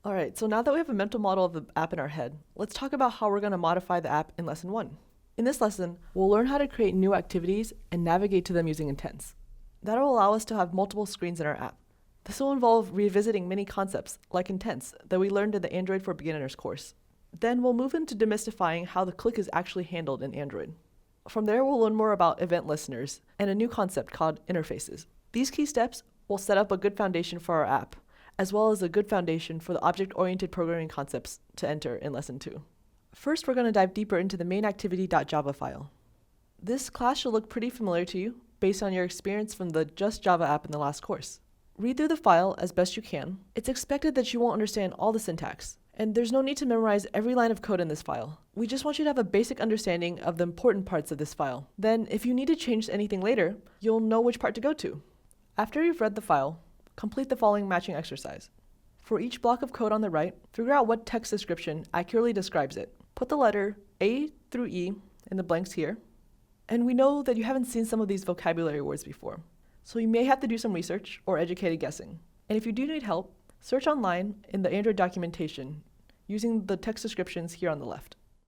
Alright, so now that we have a mental model of the app in our head, let's talk about how we're going to modify the app in Lesson 1. In this lesson, we'll learn how to create new activities and navigate to them using intents. That'll allow us to have multiple screens in our app. This will involve revisiting many concepts, like intents, that we learned in the Android for Beginners course. Then we'll move into demystifying how the click is actually handled in Android. From there, we'll learn more about event listeners and a new concept called interfaces. These key steps will set up a good foundation for our app, as well as a good foundation for the object-oriented programming concepts to enter in Lesson 2. First, we're going to dive deeper into the MainActivity.java file. This class should look pretty familiar to you based on your experience from the Just Java app in the last course. Read through the file as best you can. It's expected that you won't understand all the syntax, and there's no need to memorize every line of code in this file. We just want you to have a basic understanding of the important parts of this file. Then, if you need to change anything later, you'll know which part to go to. After you've read the file, complete the following matching exercise. For each block of code on the right, figure out what text description accurately describes it. Put the letter A through E in the blanks here. And we know that you haven't seen some of these vocabulary words before, so you may have to do some research or educated guessing. And if you do need help, search online in the Android documentation using the text descriptions here on the left.